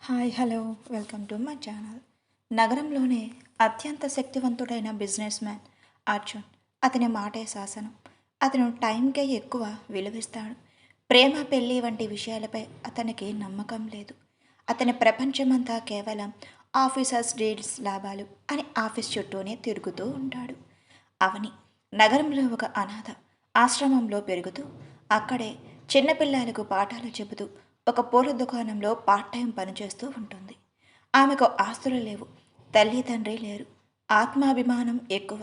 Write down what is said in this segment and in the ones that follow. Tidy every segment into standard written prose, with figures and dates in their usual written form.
Hi hello welcome to my channel. నగరంలోనే అత్యంత శక్తివంతుడైన బిజినెస్ మ్యాన్ అర్జున్. అతని మాటే శాసనం. అతను టైంకే ఎక్కువ విలువిస్తాడు. ప్రేమ పెళ్ళి వంటి విషయాలపై అతనికి నమ్మకం లేదు. అతని ప్రపంచమంతా కేవలం ఆఫీసర్స్ డీల్స్ లాభాలు అని ఆఫీస్ చుట్టూనే తిరుగుతూ ఉంటాడు. అవని నగరంలో ఒక అనాథ ఆశ్రమంలో పెరుగుతూ అక్కడే చిన్నపిల్లలకు పాఠాలు చెబుతూ ఒక పూల దుకాణంలో పార్ట్ టైం పనిచేస్తూ ఉంటుంది. ఆమెకు ఆస్తులు లేవు, తల్లి తండ్రి లేరు, ఆత్మాభిమానం ఎక్కువ.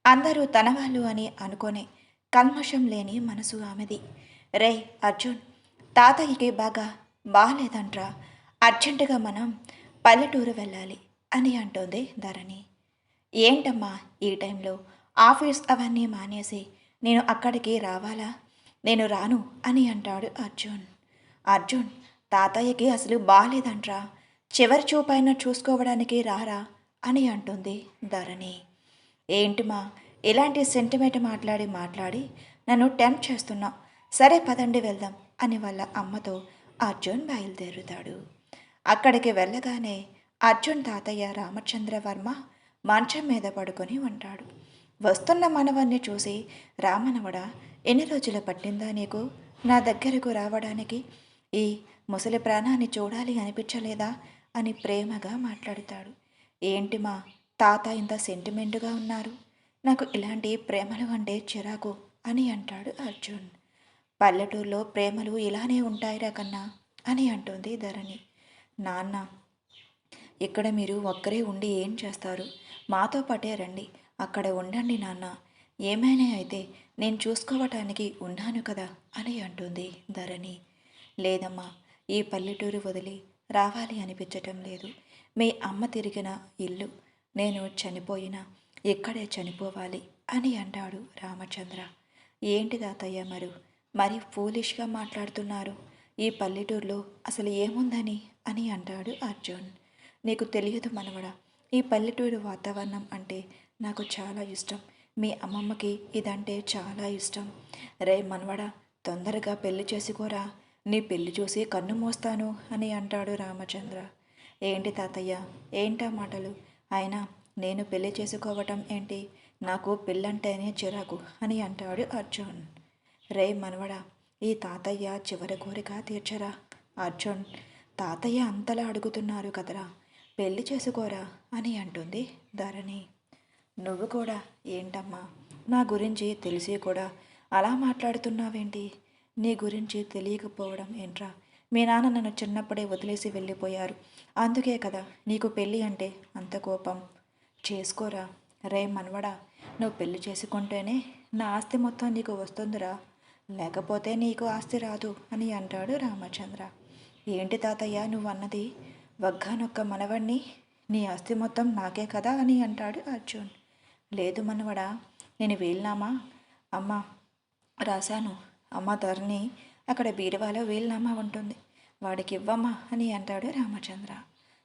అందరూ తన వాళ్ళు అని అనుకునే కల్మషం లేని మనసు ఆమెది. రే అర్జున్, తాతయ్యకి బాగాలేదంట్రా, అర్జెంటుగా మనం పల్లెటూరు వెళ్ళాలి అని అంటోంది ధరణి. ఏంటమ్మా ఈ టైంలో ఆఫీస్ అవన్నీ మానేసి నేను అక్కడికి రావాలా? నేను రాను అని అంటాడు అర్జున్. అర్జున్, తాతయ్యకి అసలు బాగాలేదంట్రా, చివరి చూపైనా చూసుకోవడానికి రారా అని అంటుంది ధరణి. ఏంటిమా ఇలాంటి సెంటిమెంట్ మాట్లాడి నన్ను టెంప్ట్ చేస్తున్నావు. సరే పదండి వెళ్దాం అని వాళ్ళ అమ్మతో అర్జున్ బయలుదేరుతాడు. అక్కడికి వెళ్ళగానే అర్జున్ తాతయ్య రామచంద్రవర్మ మంచం మీద పడుకొని ఉంటాడు. వస్తున్న మనవన్ని చూసి, రామనవడ, ఎన్ని రోజులు పట్టిందా నీకు నా దగ్గరకు రావడానికి? ఈ ముసలి ప్రాణాన్ని చూడాలి అనిపించలేదా అని ప్రేమగా మాట్లాడుతాడు. ఏంటి మా తాత ఇంత సెంటిమెంటుగా ఉన్నారు? నాకు ఇలాంటి ప్రేమలు అంటే చిరాకు అని అంటాడు అర్జున్. పల్లెటూరులో ప్రేమలు ఇలానే ఉంటాయిరా కన్నా అని అంటుంది ధరణి. నాన్న, ఇక్కడ మీరు ఒక్కరే ఉండి ఏం చేస్తారు? మాతో పాటే రండి, అక్కడ ఉండండి నాన్న. ఏమైనా అయితే నేను చూసుకోవటానికి ఉన్నాను కదా అని అంటుంది ధరణి. లేదమ్మా, ఈ పల్లెటూరు వదిలి రావాలి అనిపించటం లేదు. మీ అమ్మ తిరిగిన ఇల్లు, నేను చనిపోయినా ఇక్కడే చనిపోవాలి అని అంటాడు రామచంద్ర. ఏంటి తాతయ్య మరి ఫూలిష్గా మాట్లాడుతున్నారు? ఈ పల్లెటూరులో అసలు ఏముందని అని అంటాడు అర్జున్. నీకు తెలియదు మనవడా, ఈ పల్లెటూరు వాతావరణం అంటే నాకు చాలా ఇష్టం. మీ అమ్మమ్మకి ఇదంటే చాలా ఇష్టం. రే మనవడా, తొందరగా పెళ్లి చేసుకోరా, నీ పెళ్లి చూసి కన్ను మోస్తాను అని అంటాడు రామచంద్ర. ఏంటి తాతయ్య, ఏంటా మాటలు? అయినా నేను పెళ్లి చేసుకోవటం ఏంటి? నాకు పెళ్ళంటేనే చిరాకు అని అంటాడు అర్జున్. రే మనవడా, ఈ తాతయ్య చివరి కోరిక తీర్చరా. అర్జున్, తాతయ్య అంతలా అడుగుతున్నారు కదరా, పెళ్లి చేసుకోరా అని అంటుంది ధరణి. నువ్వు కూడా ఏంటమ్మా, నా గురించి తెలిసి కూడా అలా మాట్లాడుతున్నావేంటి? నీ గురించి తెలియకపోవడం ఏంట్రా? మీ నాన్న నన్ను చిన్నప్పుడే వదిలేసి వెళ్ళిపోయారు. అందుకే కదా నీకు పెళ్ళి అంటే అంత కోపం. చేసుకోరా. రే మనవడా, నువ్వు పెళ్లి చేసుకుంటేనే నా ఆస్తి మొత్తం నీకు వస్తుందిరా, లేకపోతే నీకు ఆస్తి రాదు అని అంటాడు రామచంద్ర. ఏంటి తాతయ్య నువ్వన్నది? వగ్గానొక్క మనవణ్ణి, నీ ఆస్తి మొత్తం నాకే కదా అని అంటాడు అర్జున్. లేదు మనవడా, నేను వీలునామా అమ్మ రాశాను. అమ్మ ధరణి అక్కడ బీరువాలో వీలునామా ఉంటుంది, వాడికి ఇవ్వమ్మా అని అంటాడు రామచంద్ర.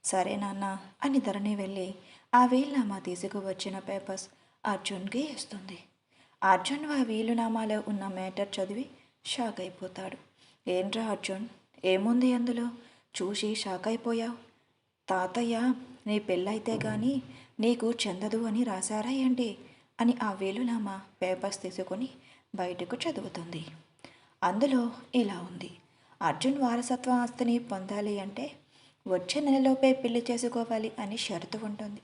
సరే నాన్న అని ధరణి వెళ్ళి ఆ వీలునామా తీసుకువచ్చిన పేపర్స్ అర్జున్కి ఇస్తుంది. అర్జున్ ఆ వీలునామాలో ఉన్న మ్యాటర్ చదివి షాక్ అయిపోతాడు. ఏంట్రా అర్జున్, ఏముంది అందులో? చూసి షాక్ అయిపోయావు. తాతయ్య నీ పెళ్ళైతే గాని నీకు చెందదు అని రాశారా ఏంటి అని ఆ వీలునామా పేపర్స్ తీసుకొని బయటకు చదువుతుంది. అందులో ఇలా ఉంది: అర్జున్ వారసత్వ ఆస్తిని పొందాలి అంటే వచ్చే నెలలోపే పెళ్లి చేసుకోవాలి అని షరతు ఉంటుంది.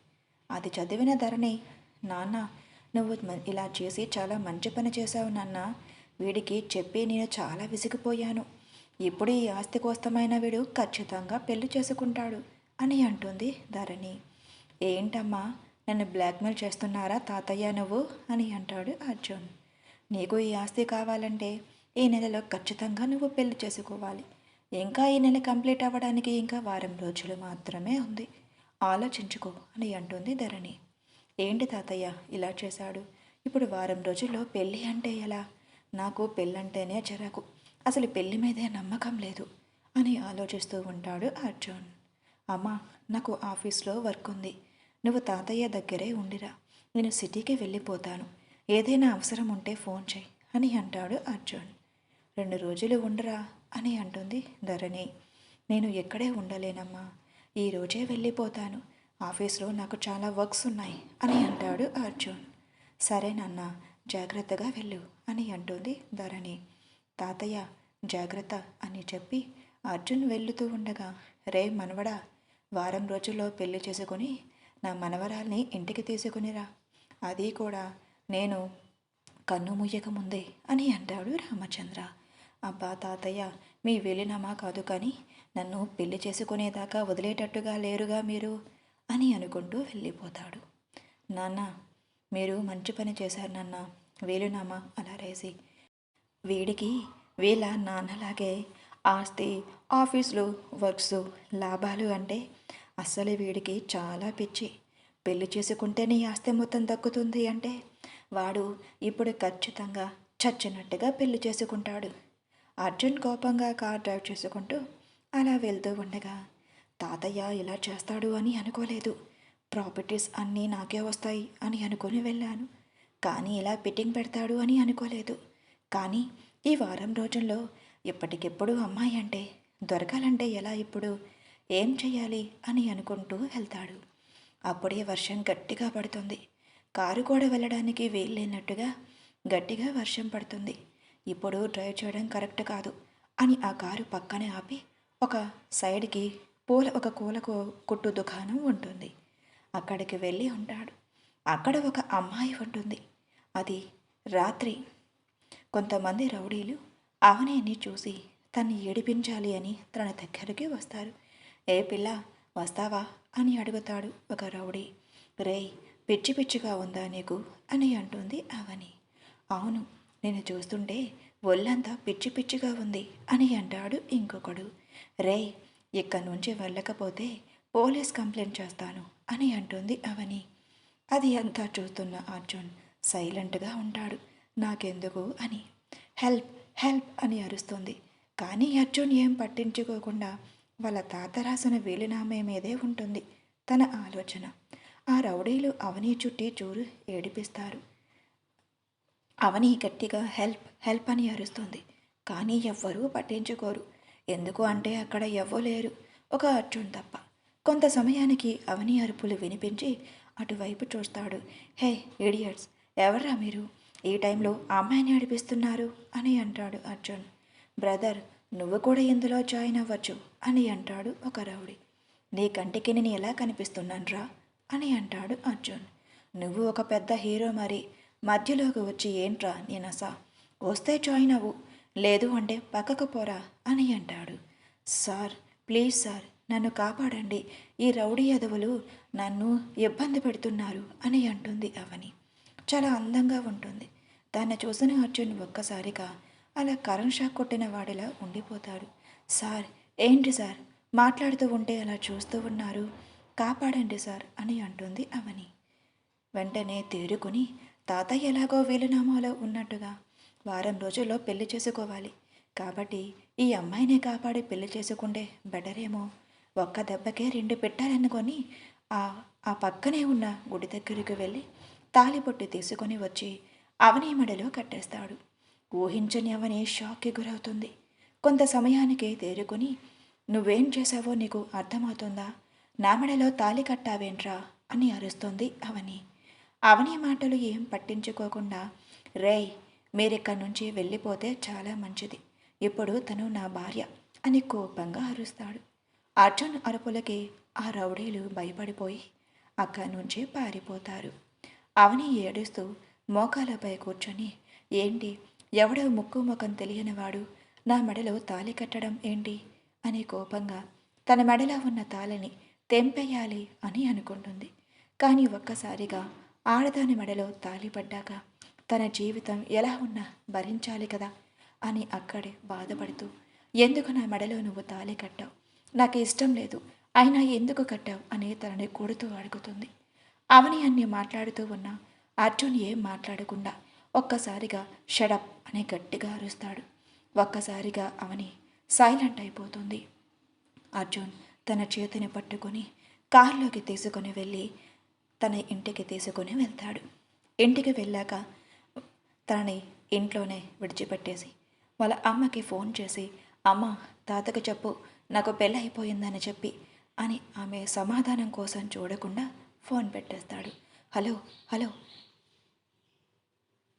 అది చదివిన ధరణి, నాన్న నువ్వు ఇలా చేసి చాలా మంచి పని చేశావు నాన్న. వీడికి చెప్పి నేను చాలా విసిగిపోయాను. ఇప్పుడు ఈ ఆస్తి కోసమైన వీడు ఖచ్చితంగా పెళ్లి చేసుకుంటాడు అని అంటుంది ధరణి. ఏంటమ్మా, నన్ను బ్లాక్మెయిల్ చేస్తున్నారా తాతయ్య నువ్వు అని అంటాడు అర్జున్. నీకు ఈ ఆస్తి కావాలంటే ఈ నెలలో ఖచ్చితంగా నువ్వు పెళ్లి చేసుకోవాలి. ఇంకా ఈ నెల కంప్లీట్ అవ్వడానికి ఇంకా వారం రోజులు మాత్రమే ఉంది, ఆలోచించుకో అని అంటుంది ధరణి. ఏంటి తాతయ్య ఇలా చేశాడు? ఇప్పుడు వారం రోజుల్లో పెళ్ళి అంటే ఎలా? నాకు పెళ్ళంటేనే చిరాకు, అసలు పెళ్లి మీదే నమ్మకం లేదు అని ఆలోచిస్తూ ఉంటాడు అర్జున్. అమ్మా, నాకు ఆఫీస్లో వర్క్ ఉంది, నువ్వు తాతయ్య దగ్గరే ఉండిరా, నేను సిటీకి వెళ్ళిపోతాను, ఏదైనా అవసరం ఉంటే ఫోన్ చేయి అని అంటాడు అర్జున్. 2 రోజులు ఉండరా అని అంటుంది ధరణి. నేను ఎక్కడే ఉండలేనమ్మా, ఈరోజే వెళ్ళిపోతాను. ఆఫీస్లో నాకు చాలా వర్క్స్ ఉన్నాయి అని అంటాడు అర్జున్. సరే నాన్న, జాగ్రత్తగా వెళ్ళు అని అంటుంది ధరణి. తాతయ్య జాగ్రత్త అని చెప్పి అర్జున్ వెళ్తూ ఉండగా, రే మనవడా, వారం రోజుల్లో పెళ్లి చేసుకుని నా మనవరాల్ని ఇంటికి తీసుకునిరా, అది కూడా నేను కన్ను ముయ్యక ముందే అని అంటాడు రామచంద్ర. అబ్బా తాతయ్య, మీ వెళ్ళినామా కాదు కానీ నన్ను పెళ్లి చేసుకునేదాకా వదిలేటట్టుగా లేరుగా మీరు అని అనుకుంటూ వెళ్ళిపోతాడు. నాన్న, మీరు మంచి పని చేశారు నాన్న, వేలునామా అలా రాసి. వీడికి వీళ్ళ నాన్నలాగే ఆస్తి, ఆఫీసులు, వర్క్స్, లాభాలు అంటే అస్సలు వీడికి చాలా పిచ్చి. పెళ్లి చేసుకుంటే నీ ఆస్తి మొత్తం దక్కుతుంది అంటే వాడు ఇప్పుడు ఖచ్చితంగా చచ్చినట్టుగా పెళ్లి చేసుకుంటాడు. అర్జున్ కోపంగా కార్ డ్రైవ్ చేసుకుంటూ అలా వెళ్తూ ఉండగా, తాతయ్య ఇలా చేస్తాడు అని అనుకోలేదు. ప్రాపర్టీస్ అన్నీ నాకే వస్తాయి అని అనుకుని వెళ్ళాను, కానీ ఇలా ఫిట్టింగ్ పెడతాడు అని అనుకోలేదు. కానీ ఈ వారం రోజుల్లో ఇప్పటికిప్పుడు అమ్మాయి అంటే దొరకాలంటే ఎలా, ఇప్పుడు ఏం చెయ్యాలి అని అనుకుంటూ వెళ్తాడు. అప్పుడే వర్షం గట్టిగా పడుతుంది. కారు కూడా వెళ్ళడానికి వీల్లేనట్టుగా గట్టిగా వర్షం పడుతుంది. ఇప్పుడు డ్రైవ్ చేయడం కరెక్ట్ కాదు అని ఆ కారు పక్కనే ఆపి ఒక సైడ్కి ఒక పూల కుట్టు దుకాణం ఉంటుంది, అక్కడికి వెళ్ళి ఉంటాడు. అక్కడ ఒక అమ్మాయి ఉంటుంది. అది రాత్రి కొంతమంది రౌడీలు అవనిని చూసి తన్ని ఏడిపించాలి అని తన దగ్గరికి వస్తారు. ఏ పిల్ల, వస్తావా అని అడుగుతాడు ఒక రౌడీ. రేయ్, పిచ్చి పిచ్చిగా ఉందా నీకు అని అంటుంది అవని. అవును, నేను చూస్తుంటే ఒళ్ళంతా పిచ్చి పిచ్చిగా ఉంది అని అంటాడు ఇంకొకడు. రేయ్, ఇక్కడి నుంచి వెళ్ళకపోతే పోలీస్ కంప్లైంట్ చేస్తాను అని అంటుంది అవని. అది అంతా చూస్తున్న అర్జున్ సైలెంట్గా ఉంటాడు. నాకెందుకు అని. హెల్ప్ హెల్ప్ అని అరుస్తుంది. కానీ అర్జున్ ఏం పట్టించుకోకుండా వాళ్ళ తాత రాసిన వీలునామా మీదే ఉంటుంది తన ఆలోచన. ఆ రౌడీలు అవని చుట్టి చూరు ఏడిపిస్తారు. అవని గట్టిగా హెల్ప్ హెల్ప్ అని అరుస్తుంది, కానీ ఎవ్వరూ పట్టించుకోరు. ఎందుకు అంటే అక్కడ ఎవ్వరు లేరు, ఒక అర్జున్ తప్ప. కొంత సమయానికి అవని అరుపులు వినిపించి అటువైపు చూస్తాడు. హే ఇడియట్స్, ఎవర్రా మీరు, ఈ టైంలో ఆ అమ్మాయిని అడిపిస్తున్నారు అని అంటాడు అర్జున్. బ్రదర్, నువ్వు కూడా ఇందులో జాయిన్ అవ్వచ్చు అని అంటాడు ఒక రౌడీ. నీ కంటికి నేను ఎలా కనిపిస్తున్నాన్రా అని అంటాడు అర్జున్. నువ్వు ఒక పెద్ద హీరో, మరి మధ్యలోకి వచ్చి ఏంట్రా నేనసా, వస్తే జాయిన్ అవ్వు, లేదు అంటే పక్కకు పోరా అని అంటాడు. సార్ ప్లీజ్ సార్, నన్ను కాపాడండి, ఈ రౌడీ యదవులు నన్ను ఇబ్బంది పెడుతున్నారు అని అంటుంది అవని. చాలా అందంగా ఉంటుంది. దాన్ని చూసిన అర్జున్ ఒక్కసారిగా అలా కరెంట్ షాక్ కొట్టిన వాడిలా ఉండిపోతాడు. సార్, ఏంటి సార్ మాట్లాడుతూ ఉంటే అలా చూస్తూ ఉన్నారు, కాపాడండి సార్ అని అంటుంది అవని. వెంటనే తేరుకుని, తాతయ్య ఎలాగో వీలునామాలో ఉన్నట్టుగా వారం రోజుల్లో పెళ్లి చేసుకోవాలి కాబట్టి ఈ అమ్మాయినే కాపాడి పెళ్లి చేసుకుంటే బెటరేమో, ఒక్క దెబ్బకే రెండు పెట్టాలనుకొని ఆ ఆ పక్కనే ఉన్న గుడి దగ్గరికి వెళ్ళి తాలిపొట్టి తీసుకొని వచ్చి అవని మెడలో కట్టేస్తాడు. ఊహించని అవని షాక్కి గురవుతుంది. కొంత సమయానికి తేరుకుని, నువ్వేం చేశావో నీకు అర్థమవుతుందా, నా మెడలో తాలి కట్టావేంట్రా అని అరుస్తుంది అవని. అవని మాటలు ఏం పట్టించుకోకుండా, రేయ్, మీరిక్కడి నుంచి వెళ్ళిపోతే చాలా మంచిది, ఇప్పుడు తను నా భార్య అని కోపంగా అరుస్తాడు. అర్జున్ అరుపులకి ఆ రౌడీలు భయపడిపోయి అక్కడి నుంచి పారిపోతారు. అవని ఏడుస్తూ మోకాలపై కూర్చొని, ఏంటి, ఎవడో ముక్కు ముఖం తెలియనివాడు నా మెడలో తాళి కట్టడం ఏంటి అని కోపంగా తన మెడలో ఉన్న తాళిని తెంపేయాలి అని అనుకుంటుంది. కానీ ఒక్కసారిగా ఆడదాని మెడలో తాళి పడ్డాక తన జీవితం ఎలా ఉన్నా భరించాలి కదా అని అక్కడే బాధపడుతూ, ఎందుకు నా మెడలో నువ్వు తాళి కట్టావు, నాకు ఇష్టం లేదు, అయినా ఎందుకు కట్టావు అని తనని కొడుతూ అడుగుతుంది. అవని అన్ని మాట్లాడుతూ ఉన్నా అర్జున్ ఏం మాట్లాడకుండా ఒక్కసారిగా షడప్ అని గట్టిగా అరుస్తాడు. ఒక్కసారిగా అవని సైలెంట్ అయిపోతుంది. అర్జున్ తన చేతిని పట్టుకొని కారులోకి తీసుకొని వెళ్ళి తన ఇంటికి తీసుకొని వెళ్తాడు. ఇంటికి వెళ్ళాక తనని ఇంట్లోనే విడిచిపెట్టేసి వాళ్ళ అమ్మకి ఫోన్ చేసి, అమ్మ, తాతకు చెప్పు నాకు పెళ్ళి అయిపోయిందని చెప్పి అని ఆమె సమాధానం కోసం చూడకుండా ఫోన్ పెట్టేస్తాడు. హలో హలో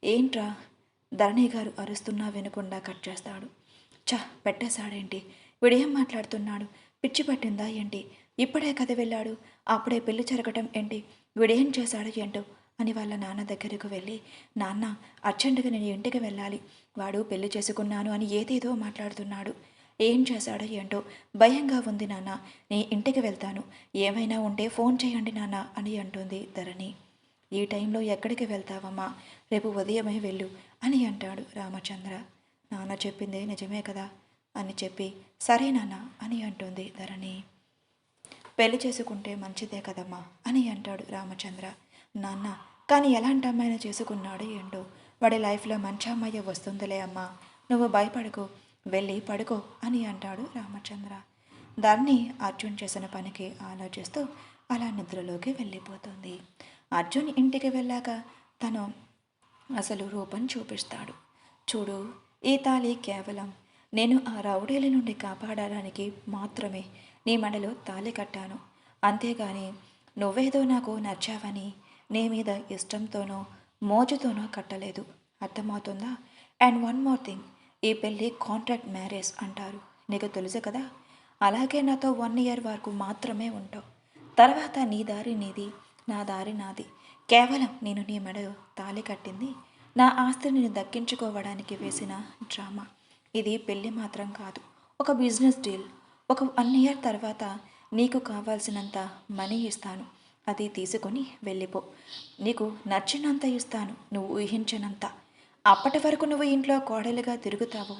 ఏంట్రా, ధరణి గారు అరుస్తున్నా వినకుండా కట్ చేస్తాడు. పెట్టేశాడేంటి, వీడేం మాట్లాడుతున్నాడు, పిచ్చి పట్టిందా ఏంటి, ఇప్పుడే కథ వెళ్ళాడు, అప్పుడే పెళ్లి జరగటం ఏంటి, వీడేం చేశాడు ఏంటో అని వాళ్ళ నాన్న దగ్గరకు వెళ్ళి, నాన్న అర్జెంటుగా నేను ఇంటికి వెళ్ళాలి, వాడు పెళ్లి చేసుకున్నాను అని ఏదేదో మాట్లాడుతున్నాడు, ఏం చేశాడో ఏంటో భయంగా ఉంది నాన్న, నేను ఇంటికి వెళ్తాను, ఏమైనా ఉంటే ఫోన్ చేయండి నాన్న అని అంటుంది ధరణి. ఈ టైంలో ఎక్కడికి వెళ్తావమ్మా, రేపు ఉదయమే వెళ్ళు అని అంటాడు రామచంద్ర. నాన్న చెప్పిందే నిజమే కదా అని చెప్పి సరే నాన్న అని అంటుంది ధరణి. పెళ్లి చేసుకుంటే మంచిదే కదమ్మా అని అంటాడు రామచంద్ర. నాన్న కానీ ఎలాంటి అమ్మాయిని చేసుకున్నాడు ఏంటో, వాడి లైఫ్లో మంచి అమ్మాయి వస్తుందిలే అమ్మా, నువ్వు భయపడుకో, వెళ్ళి పడుకో అని అంటాడు రామచంద్ర. ధరణి అర్జున్ చేసిన పనికి ఆలోచిస్తూ అలా నిద్రలోకి వెళ్ళిపోతుంది. అర్జున్ ఇంటికి వెళ్ళాక తను అసలు రూపం చూపిస్తాడు. చూడు, ఈ తాళి కేవలం నేను ఆ రౌడీల నుండి కాపాడడానికి మాత్రమే నీ మెడలో తాళి కట్టాను, అంతేగాని నువ్వేదో నాకు నచ్చావని నీ మీద ఇష్టంతోనో మోజుతోనో కట్టలేదు, అర్థమవుతుందా? అండ్ వన్ మోర్ థింగ్, ఈ పెళ్ళి కాంట్రాక్ట్ మ్యారేజ్ అంటారు, నీకు తెలుసు కదా. అలాగే నాతో 1 year వరకు మాత్రమే ఉంటావు, తర్వాత నీ దారి నీది, నా దారి నాది. కేవలం నేను నీ మెడలో తాళి కట్టింది నా ఆస్తిని నేను దక్కించుకోవడానికి వేసిన డ్రామా. ఇది పెళ్ళి మాత్రం కాదు, ఒక బిజినెస్ డీల్. ఒక 1 year తర్వాత నీకు కావాల్సినంత మనీ ఇస్తాను, అది తీసుకొని వెళ్ళిపో. నీకు నచ్చినంత ఇస్తాను, నువ్వు ఊహించినంత. అప్పటి వరకు నువ్వు ఇంట్లో కోడలిగా తిరుగుతావు,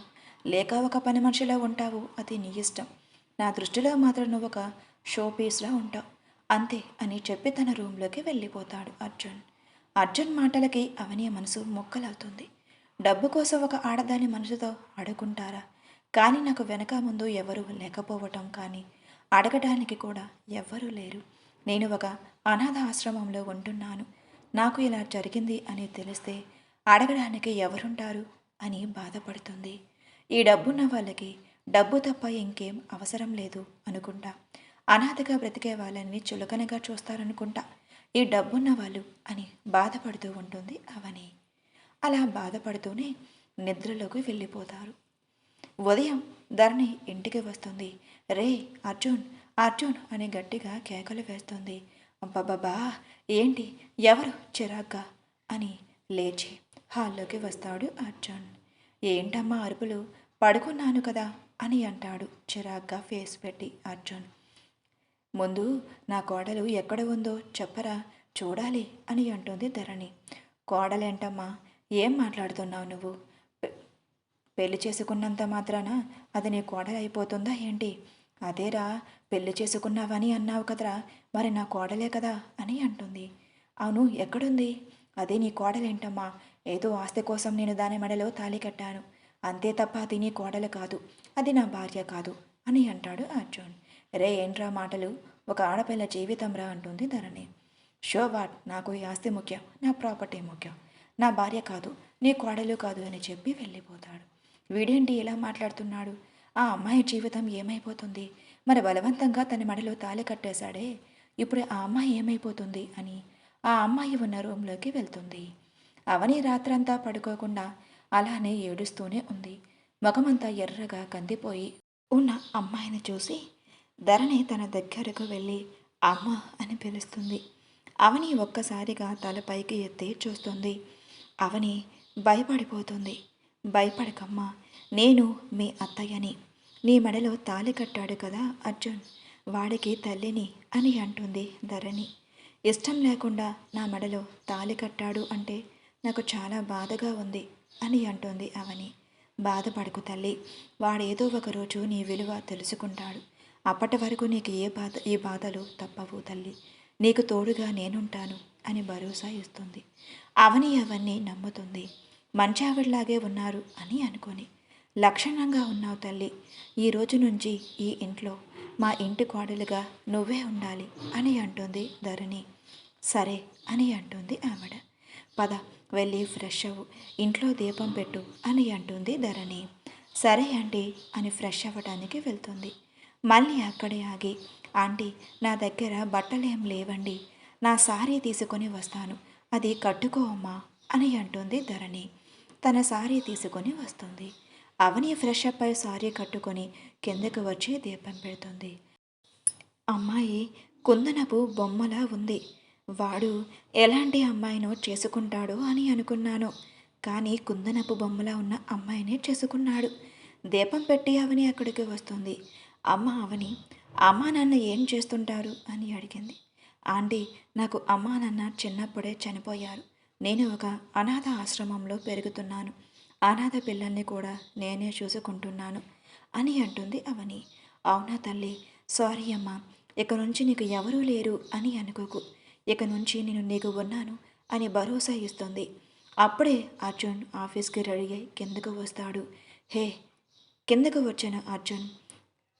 లేక ఒక పని మనిషిలో ఉంటావు, అది నీ ఇష్టం. నా దృష్టిలో మాత్రం నువ్వు ఒక షో పీస్లా ఉంటావు, అంతే అని చెప్పి తన రూమ్లోకి వెళ్ళిపోతాడు అర్జున్. అర్జున్ మాటలకి అవని మనసు మొక్కలవుతుంది. డబ్బు కోసం ఒక ఆడదాని మనసుతో అడుగుంటారా? కానీ నాకు వెనక ముందు ఎవరూ లేకపోవటం, కానీ అడగడానికి కూడా ఎవ్వరూ లేరు. నేను ఒక అనాథ ఆశ్రమంలో ఉంటున్నాను, నాకు ఇలా జరిగింది అని తెలిస్తే అడగడానికి ఎవరుంటారు అని బాధపడుతుంది. ఈ డబ్బున్న వాళ్ళకి డబ్బు తప్ప ఇంకేం అవసరం లేదు అనుకుంటా. అనాథగా బ్రతికే వాళ్ళని చులకనగా చూస్తారనుకుంటా ఈ డబ్బున్న వాళ్ళు అని బాధపడుతూ ఉంటుంది అవని. అలా బాధపడుతూనే నిద్రలోకి వెళ్ళిపోతారు. ఉదయం ధరణి ఇంటికి వస్తుంది. రే అర్జున్, అర్జున్ అని గట్టిగా కేకలు వేస్తుంది. అబ్బబ్బా ఏంటి, ఎవరు చిరాగ్గా అని లేచి హాల్లోకి వస్తాడు అర్జున్. ఏంటమ్మా అరుపులు, పడుకున్నాను కదా అని అంటాడు చిరాగ్గా ఫేస్ పెట్టి అర్జున్. ముందు నా కోడలు ఎక్కడ ఉందో చెప్పరా, చూడాలి అని అంటుంది ధరణి. కోడలేంటమ్మా, ఏం మాట్లాడుతున్నావు నువ్వు? పెళ్లి చేసుకున్నంత మాత్రాన అది నీ కోడలు అయిపోతుందా ఏంటి? అదేరా, పెళ్లి చేసుకున్నావని అన్నావు కదరా, మరి నా కోడలే కదా అని అంటుంది. అవును, ఎక్కడుంది? అదే నీ కోడలేంటమ్మా, ఏదో ఆస్తి కోసం నేను దాని మెడలో తాళి కట్టాను, అంతే తప్ప అది నీ కోడలు కాదు, అది నా భార్య కాదు అని అంటాడు అర్జున్. రే ఏంట్రా మాటలు, ఒక ఆడపిల్ల జీవితం రా అంటుంది ధరణి. షో వాట్, నాకు ఈ ఆస్తి ముఖ్యం, నా ప్రాపర్టీ ముఖ్యం, నా భార్య కాదు, నీ కోడలు కాదు అని చెప్పి వెళ్ళిపోతాడు. వీడేంటి ఇలా మాట్లాడుతున్నాడు, ఆ అమ్మాయి జీవితం ఏమైపోతుంది, మరి బలవంతంగా తన మెడలో తాళి కట్టేశాడే, ఇప్పుడు ఆ అమ్మాయి ఏమైపోతుంది అని ఆ అమ్మాయి ఉన్న రూమ్లోకి వెళ్తుంది. అవని రాత్రంతా పడుకోకుండా అలానే ఏడుస్తూనే ఉంది. ముఖమంతా ఎర్రగా కందిపోయి ఉన్న అమ్మాయిని చూసి ధరణి తన దగ్గరకు వెళ్ళి అమ్మ అని పిలుస్తుంది. అవని ఒక్కసారిగా తల పైకి ఎత్తి చూస్తుంది. అవని భయపడిపోతుంది. భయపడకమ్మా, నేను మీ అత్తయ్యని, నీ మెడలో తాళి కట్టాడు కదా అర్జున్, వాడికి తల్లిని అని అంటుంది ధరణి. ఇష్టం లేకుండా నా మెడలో తాళి కట్టాడు అంటే నాకు చాలా బాధగా ఉంది అని అంటుంది అవని. బాధపడకు తల్లి, వాడేదో ఒకరోజు నీ విలువ తెలుసుకుంటాడు, అప్పటి వరకు నీకు ఏ బాధలు తప్పవు తల్లి, నీకు తోడుగా నేనుంటాను అని భరోసా ఇస్తుంది. అవని అవన్నీ నమ్ముతుంది. మంచి ఆవిడలాగే ఉన్నారు అని అనుకొని. లక్షణంగా ఉన్నావు తల్లి, ఈ రోజు నుంచి ఈ ఇంట్లో మా ఇంటి కోడలుగా నువ్వే ఉండాలి అని అంటుంది ధరణి. సరే అని అంటుంది ఆవిడ. పద వెళ్ళి ఫ్రెష్ అవ్వు, ఇంట్లో దీపం పెట్టు అని అంటుంది ధరణి. సరే ఆంటీ అని ఫ్రెష్ అవ్వడానికి వెళ్తుంది. మళ్ళీ అక్కడే ఆగి, ఆంటీ, నా దగ్గర బట్టలేం లేవండి, నా సారీ తీసుకొని వస్తాను, అది కట్టుకో అమ్మా అని అంటుంది ధరణి. తన సారీ తీసుకొని వస్తుంది. అవని ఫ్రెష్ అప్ అయి సారీ కట్టుకొని కిందకు వచ్చి దీపం పెడుతుంది. అమ్మాయి కుందనపు బొమ్మలా ఉంది. వాడు ఎలాంటి అమ్మాయినో చేసుకుంటాడో అని అనుకున్నాను, కానీ కుందనపు బొమ్మలా ఉన్న అమ్మాయినే చేసుకున్నాడు. దీపం పెట్టి అవని అక్కడికి వస్తుంది. అమ్మ అవని, అమ్మా నాన్న ఏం చేస్తుంటారు అని అడిగింది. ఆంటీ, నాకు అమ్మా నాన్న చిన్నప్పుడే చనిపోయారు. నేను ఒక అనాథ ఆశ్రమంలో పెరుగుతున్నాను. అనాథ పిల్లల్ని కూడా నేనే చూసుకుంటున్నాను అని అంటుంది అవని. అవునా తల్లి, సారీ అమ్మా, ఇక నుంచి నీకు ఎవరూ లేరు అని అనుకోకు. ఇక నుంచి నేను నీకు ఉన్నాను అని భరోసా ఇస్తుంది. అప్పుడే అర్జున్ ఆఫీస్కి రెడీ అయి కిందకు వస్తాడు. హే, కిందకు వచ్చిన అర్జున్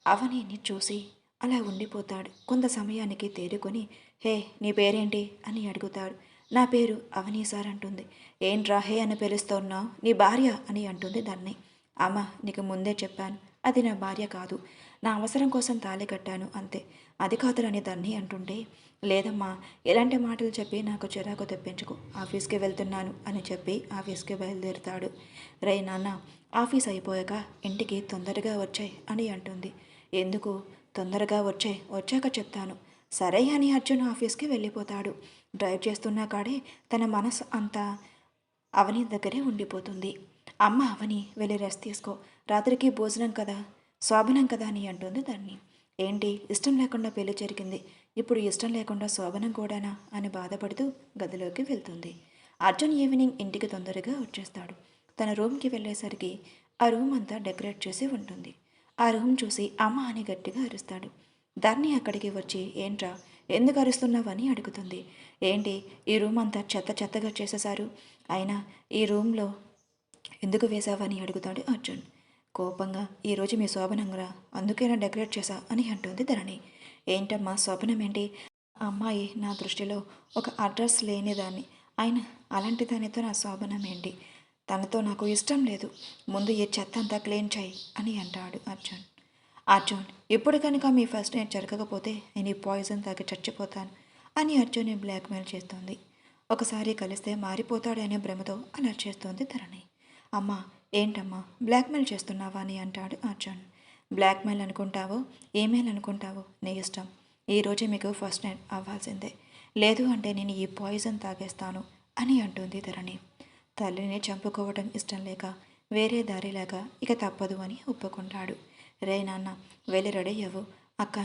అవనిని చూసి అలా ఉండిపోతాడు. కొంత సమయానికి తేరుకొని, హే, నీ పేరేంటి అని అడుగుతాడు. నా పేరు అవని సార్ అంటుంది. ఏంట్రా హే అని పిలుస్తున్నావు, నీ భార్య అని అంటుంది దాన్ని. అమ్మ, నీకు ముందే చెప్పాను, అది నా భార్య కాదు, నా అవసరం కోసం తాళి కట్టాను అంతే, అది కాదులని దాన్ని అంటుంటే, లేదమ్మా, ఎలాంటి మాటలు చెప్పి నాకు చిరాకు తెప్పించుకో, ఆఫీస్కి వెళ్తున్నాను అని చెప్పి ఆఫీస్కి బయలుదేరుతాడు. రే నాన్న, ఆఫీస్ అయిపోయాక ఇంటికి తొందరగా వచ్చాయి అని అంటుంది. ఎందుకు తొందరగా వచ్చాక చెప్తాను. సరే అని అర్జున్ ఆఫీస్కి వెళ్ళిపోతాడు. డ్రైవ్ చేస్తున్న కాడే తన మనసు అంతా అవని దగ్గరే ఉండిపోతుంది. అమ్మ అవని, వెళ్ళి రెస్ట్ తీసుకో, రాత్రికి భోజనం కదా, శోభనం కదా అని అంటుంది దాన్ని. ఏంటి, ఇష్టం లేకుండా పెళ్లి జరిగింది, ఇప్పుడు ఇష్టం లేకుండా శోభనం కూడానా అని బాధపడుతూ గదిలోకి వెళ్తుంది. అర్జున్ ఈవినింగ్ ఇంటికి తొందరగా వచ్చేస్తాడు. తన రూమ్కి వెళ్ళేసరికి ఆ రూమ్ అంతా డెకరేట్ చేసి ఉంటుంది. ఆ రూమ్ చూసి అమ్మ అని గట్టిగా అరుస్తాడు. ధర్ని అక్కడికి వచ్చి, ఏంట్రా, ఎందుకు అరుస్తున్నావని అడుగుతుంది. ఏంటి, ఈ రూమ్ అంతా చెత్త చెత్తగా చేసేశారు, అయినా ఈ రూమ్లో ఎందుకు వేశావని అడుగుతాడు అర్జున్. కోపంగా, ఈరోజు మీ శోభనంగా, అందుకేనా డెకరేట్ చేశా అని అంటుంది ధరణి. ఏంటమ్మా శోభనం ఏంటి, అమ్మాయి నా దృష్టిలో ఒక అడ్రస్ లేనిదాన్ని, అయినా అలాంటి దానితో నా శోభనం ఏంటి, తనతో నాకు ఇష్టం లేదు, ముందు ఈ చెత్త అంతా క్లీన్ చేయి అని అంటాడు అర్జున్. అర్జున్, ఇప్పుడు కనుక మీ ఫస్ట్ నైట్ జరగకపోతే నేను ఈ పాయిజన్ తాగి చచ్చిపోతాను అని అర్జున్ని బ్లాక్మెయిల్ చేస్తుంది. ఒకసారి కలిస్తే మారిపోతాడనే భ్రమతో అలా చేస్తుంది ధరణి. అమ్మా, ఏంటమ్మా బ్లాక్మెయిల్ చేస్తున్నావా అని అంటాడు అర్జున్. బ్లాక్మెయిల్ అనుకుంటావో ఈమెయిల్ అనుకుంటావో నీ ఇష్టం, ఈరోజే మీకు ఫస్ట్ నైట్ అవ్వాల్సిందే, లేదు అంటే నేను ఈ పాయిజన్ తాగేస్తాను అని అంటుంది ధరణి. తల్లిని చంపుకోవడం ఇష్టం లేక వేరే దారిలాగా ఇక తప్పదు అని ఒప్పుకుంటాడు. రే నాన్న, వెళ్ళి రెడీ అవ్వు, అక్క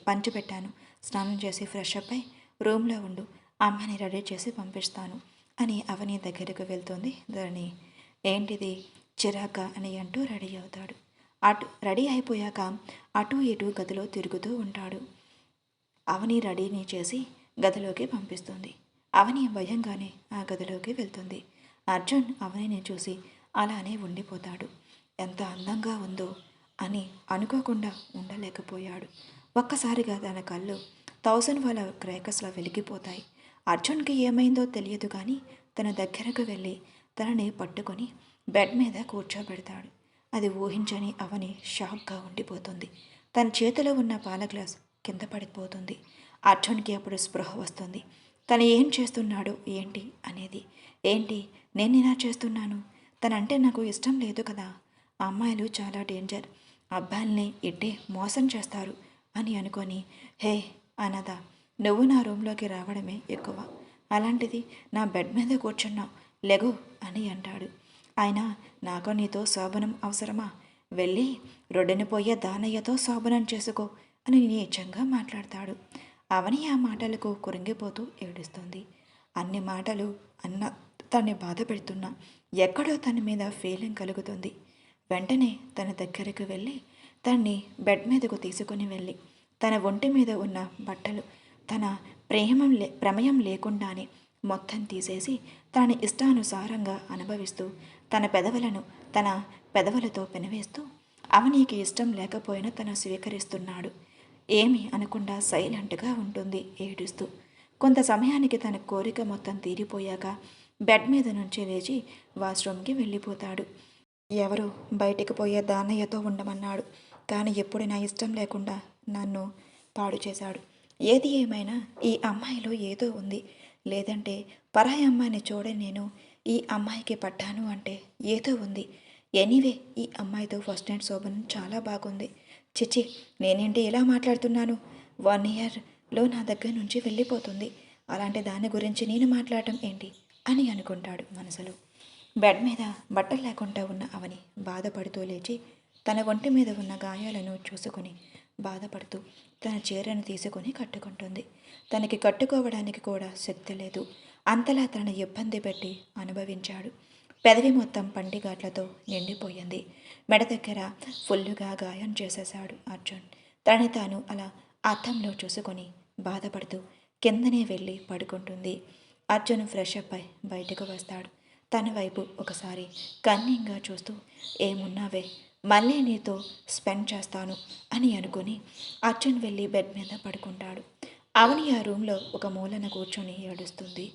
పంచి పెట్టాను, స్నానం చేసి ఫ్రెష్ అప్ అయి రూమ్లో ఉండు, అమ్మని రెడీ చేసి పంపిస్తాను అని అవని దగ్గరకు వెళ్తుంది ధరణి. ఏంటిది చిరాక అని అంటూ రెడీ అవుతాడు. రెడీ అయిపోయాక అటు ఇటు గదిలో తిరుగుతూ ఉంటాడు. అవని రెడీని చేసి గదిలోకి పంపిస్తుంది. అవని భయంగానే ఆ గదిలోకి వెళ్తుంది. అర్జున్ అవనిని చూసి అలానే ఉండిపోతాడు. ఎంత అందంగా ఉందో అని అనుకోకుండా ఉండలేకపోయాడు. ఒక్కసారిగా తన కళ్ళు 1000 వాళ్ళ క్రేకస్లా వెలిగిపోతాయి. అర్జున్కి ఏమైందో తెలియదు కానీ తన దగ్గరకు వెళ్ళి తనని పట్టుకొని బెడ్ మీద కూర్చోబెడతాడు. అది ఊహించని అవని షాక్గా ఉండిపోతుంది. తన చేతిలో ఉన్న పాల గ్లాస్ కింద పడిపోతుంది. అర్జున్కి అప్పుడు స్పృహ వస్తుంది. తను ఏం చేస్తున్నాడో ఏంటి అనేది. ఏంటి, నేను ఇలా చేస్తున్నాను, తనంటే నాకు ఇష్టం లేదు కదా, అమ్మాయిలు చాలా డేంజర్, అబ్బాయిల్ని ఇట్టే మోసం చేస్తారు అని అనుకొని, హే అనదా, నువ్వు నా రూమ్లోకి రావడమే ఎక్కువ, అలాంటిది నా బెడ్ మీద కూర్చున్నావు, లెగు అని అంటాడు. ఆయన, నాకు నీతో శోభనం అవసరమా, వెళ్ళి రొడ్డున పోయే దానయ్యతో శోభనం చేసుకో అని నీచంగా మాట్లాడతాడు. అవని ఆ మాటలకు కురింగిపోతూ ఏడుస్తుంది. అన్ని మాటలు అన్న తన్ని బాధ పెడుతున్నా ఎక్కడో తన మీద ఫీలింగ్ కలుగుతుంది. వెంటనే తన దగ్గరకు వెళ్ళి తన్ని బెడ్ మీదకు తీసుకుని వెళ్ళి తన ఒంటి మీద ఉన్న బట్టలు తన ప్రమేయం లేకుండానే మొత్తం తీసేసి తన ఇష్టానుసారంగా అనుభవిస్తూ తన పెదవులతో పెనవేస్తూ అవనీకి ఇష్టం లేకపోయినా తను స్వీకరిస్తున్నాడు. ఏమీ అనకుండా సైలెంట్గా ఉంటుంది ఏడుస్తూ. కొంత సమయానికి తన కోరిక మొత్తం తీరిపోయాక బెడ్ మీద నుంచి లేచి వాష్రూమ్కి వెళ్ళిపోతాడు. ఎవరో బయటికి పోయే దానయ్యతో ఉండమన్నాడు, కానీ ఎప్పుడు నా ఇష్టం లేకుండా నన్ను పాడు చేశాడు. ఏది ఏమైనా ఈ అమ్మాయిలో ఏదో ఉంది. లేదంటే పరాయి అమ్మాయిని చూడని నేను ఈ అమ్మాయికి పట్టాను అంటే ఏదో ఉంది. ఎనీవే ఈ అమ్మాయితో ఫస్ట్ నైట్ శోభనం చాలా బాగుంది. చిచి, నేనేంటి ఇలా మాట్లాడుతున్నాను? 1 ఇయర్లో నా దగ్గర నుంచి వెళ్ళిపోతుంది. అలాంటి దాని గురించి నేను మాట్లాడటం ఏంటి అని అనుకుంటాడు మనసులో. బెడ్ మీద బట్టలు లేకుండా ఉన్న అవని బాధపడుతూ లేచి తన ఒంటి మీద ఉన్న గాయాలను చూసుకొని బాధపడుతూ తన చీరను తీసుకొని కట్టుకుంటుంది. తనకి కట్టుకోవడానికి కూడా శక్తి లేదు. అంతలా తనను ఇబ్బంది పెట్టి అనుభవించాడు. పెదవి మొత్తం పండిగాట్లతో నిండిపోయింది. మెడ దగ్గర ఫుల్లుగా గాయం చేసేశాడు అర్జున్. తనని తాను అలా అద్దంలో చూసుకొని బాధపడుతూ కిందనే వెళ్ళి పడుకుంటుంది. అర్జున్ ఫ్రెష్ అప్ అయి బయటకు వస్తాడు. తన వైపు ఒకసారి కన్నింగా చూస్తూ, ఏమున్నావే, మళ్ళీ నీతో స్పెండ్ చేస్తాను అని అనుకుని అర్జున్ వెళ్ళి బెడ్ మీద పడుకుంటాడు. అవని ఆ రూమ్లో ఒక మూలన కూర్చొని ఏడుస్తుంది.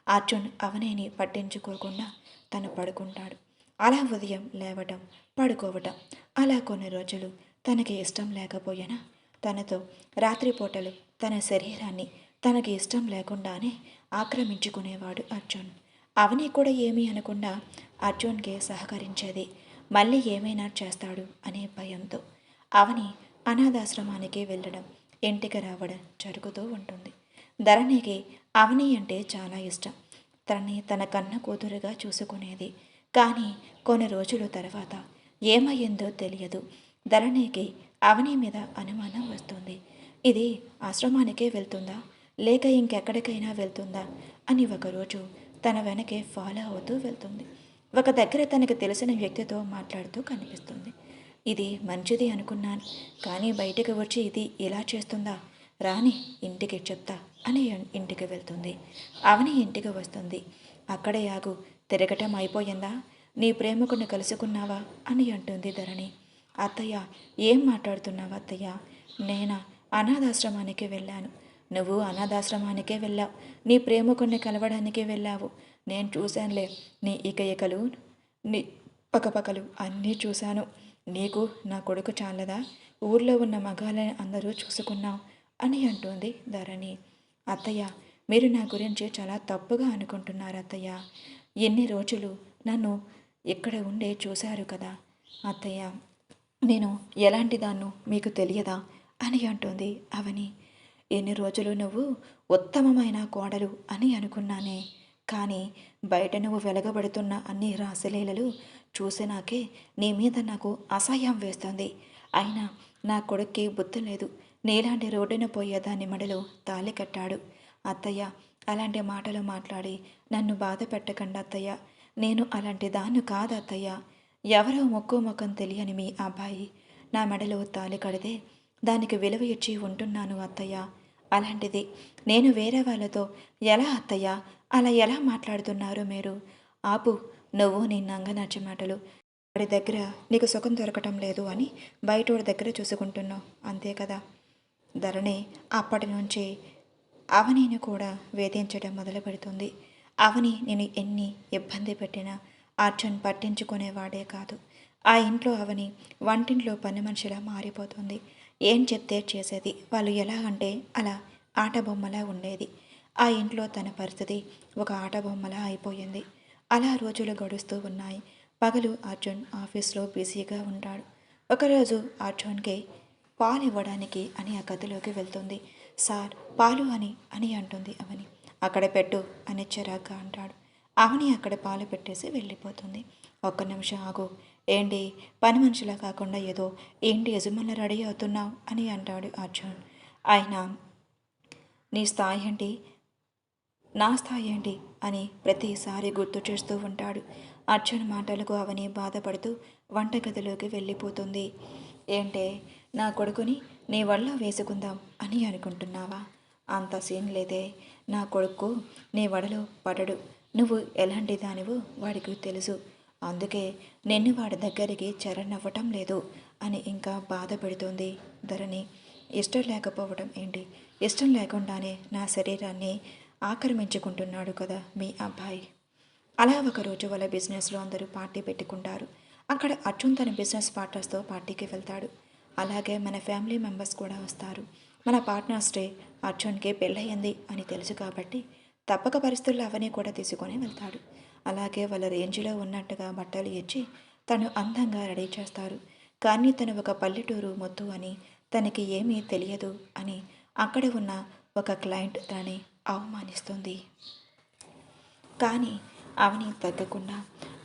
అర్జున్ అవనిని పట్టించుకోకుండా తను పడుకుంటాడు. అలా ఉదయం లేవటం, పడుకోవటం, అలా కొన్ని రోజులు తనకి ఇష్టం లేకపోయినా తనతో రాత్రిపూటలు తన శరీరాన్ని తనకి ఇష్టం లేకుండానే ఆక్రమించుకునేవాడు అర్జున్. అవని కూడా ఏమీ అనకుండా అర్జున్కి సహకరించేది. మళ్ళీ ఏమైనా చేస్తాడు అనే భయంతో అవని అనాథాశ్రమానికి వెళ్ళడం, ఇంటికి రావడం జరుగుతూ ఉంటుంది. ధరణికి అవని అంటే చాలా ఇష్టం. తనని తన కన్న కూతురుగా చూసుకునేది. కానీ కొన్ని రోజుల తర్వాత ఏమయ్యిందో తెలియదు. ధరణికి అవని మీద అనుమానం వస్తుంది. ఇది ఆశ్రమానికే వెళ్తుందా లేక ఇంకెక్కడికైనా వెళ్తుందా అని ఒకరోజు తన వెనకే ఫాలో అవుతూ వెళ్తుంది. ఒక దగ్గర తనకు తెలిసిన వ్యక్తితో మాట్లాడుతూ కనిపిస్తుంది. ఇది మంచిది అనుకున్నాను, కానీ బయటకు వచ్చి ఇది ఇలా చేస్తుందా, రాని ఇంటికి చెప్తా అని ఇంటికి వెళ్తుంది. అవని ఇంటికి వస్తుంది. అక్కడే ఆగు, తిరగటం అయిపోయిందా, నీ ప్రేమకుని కలుసుకున్నావా అని అంటుంది ధరణి. అత్తయ్య, ఏం మాట్లాడుతున్నావు అత్తయ్య? నేనా అనాథాశ్రమానికి వెళ్ళాను. నువ్వు అనాథాశ్రమానికే వెళ్ళావు, నీ ప్రేమకుని కలవడానికి వెళ్ళావు. నేను చూశానులే నీ ఇకయికలు, నీ పకపకలు అన్నీ చూశాను. నీకు నా కొడుకు చాలదా? ఊర్లో ఉన్న మగాళ్ళని అందరూ చూసుకున్నావు అని అంటుంది ధరణి. అత్తయ్య, మీరు నా గురించి చాలా తప్పుగా అనుకుంటున్నారు అత్తయ్య. ఎన్ని రోజులు నన్ను ఇక్కడ ఉండే చూశారు కదా అత్తయ్య, నేను ఎలాంటి దాన్నో మీకు తెలియదా అని అంటుంది అవని. ఎన్ని రోజులు నువ్వు ఉత్తమమైన కోడలు అని అనుకున్నానే, కానీ బయట నువ్వు వెలగబడుతున్న అన్ని రాసలీలలు చూసినాకే నీ మీద నాకు అసహ్యం వేస్తుంది. అయినా నా కొడుక్కి బుద్ధి లేదు. నీలాంటి రోడ్డున పోయేదాన్ని మెడలో తాళి కట్టాడు. అత్తయ్య, అలాంటి మాటలు మాట్లాడి నన్ను బాధ పెట్టకండి అత్తయ్య. నేను అలాంటి దాన్ని కాదు అత్తయ్య. ఎవరో మొక్కు ముఖం తెలియని మీ అబ్బాయి నా మెడలో తాళి కడితే దానికి విలువ ఇచ్చి ఉంటున్నాను అత్తయ్య. అలాంటిది నేను వేరే వాళ్ళతో ఎలా అత్తయ్య, అలా ఎలా మాట్లాడుతున్నారు మీరు? ఆపు, నువ్వు నీ నంగనచ్చి మాటలు. వాడి దగ్గర నీకు సుఖం దొరకటం లేదు అని బయటోడి దగ్గర చూసుకుంటున్నావు అంతే కదా. ధరణి అప్పటి నుంచి అవనిని కూడా వేధించడం మొదలు పెడుతుంది. అవని నేను ఎన్ని ఇబ్బంది పెట్టినా అర్జున్ పట్టించుకునేవాడే కాదు. ఆ ఇంట్లో అవని వంటింట్లో పని మనిషిలా మారిపోతుంది. ఏం చెప్తే చేసేది. వాళ్ళు ఎలా అంటే అలా ఆట బొమ్మలా ఉండేది. ఆ ఇంట్లో తన పరిస్థితి ఒక ఆట బొమ్మలా అయిపోయింది. అలా రోజులు గడుస్తూ ఉన్నాయి. పగలు అర్జున్ ఆఫీస్లో బిజీగా ఉంటాడు. ఒకరోజు అర్జున్కి పాలు ఇవ్వడానికి అని ఆ గదిలోకి వెళ్తుంది. సార్, పాలు అని అంటుంది అవని. అక్కడ పెట్టు అని చిరాగ్గా అంటాడు. అవని అక్కడ పాలు పెట్టేసి వెళ్ళిపోతుంది. ఒక్క నిమిషం ఆగు, ఏంటి పని మనిషిలా కాకుండా ఏదో ఏంటి యజమానులు రెడీ అవుతున్నావు అని అంటాడు అర్జున్. ఆయన నీ స్థాయి ఏంటి, నా స్థాయి ఏంటి అని ప్రతిసారి గుర్తు చేస్తూ ఉంటాడు. అర్జున్ మాటలకు అవని బాధపడుతూ వంటగదిలోకి వెళ్ళిపోతుంది. ఏంటే, నా కొడుకుని నీ వల్ల వేసుకుందాం అని అనుకుంటున్నావా? అంత సీన్ లేదే. నా కొడుకు నీ వడలో పడడు. నువ్వు ఎలాంటి దానివో వాడికి తెలుసు. అందుకే నిన్ను వాడి దగ్గరికి చరణవ్వటం లేదు అని ఇంకా బాధ పెడుతుంది ధరణి. ఇష్టం లేకపోవడం ఏంటి? ఇష్టం లేకుండానే నా శరీరాన్ని ఆక్రమించుకుంటున్నాడు కదా మీ అబ్బాయి. అలా ఒకరోజు వాళ్ళ బిజినెస్లో అందరూ పార్టీ పెట్టుకుంటారు. అక్కడ అర్జున్ తన బిజినెస్ పార్ట్నర్స్తో పార్టీకి వెళ్తాడు. అలాగే మన ఫ్యామిలీ మెంబర్స్ కూడా వస్తారు. మన పార్ట్నర్స్ డే అర్జున్కి పెళ్ళయింది అని తెలుసు కాబట్టి తప్పక పరిస్థితుల్లో అవన్నీ కూడా తీసుకొని వెళ్తాడు. అలాగే వాళ్ళ రేంజ్లో ఉన్నట్టుగా బట్టలు ఇచ్చి తను అందంగా రెడీ చేస్తారు. కానీ తను ఒక పల్లెటూరు మొద్దు అని, తనకి ఏమీ తెలియదు అని అక్కడ ఉన్న ఒక క్లయింట్ తనని అవమానిస్తుంది. కానీ అవని తగ్గకుండా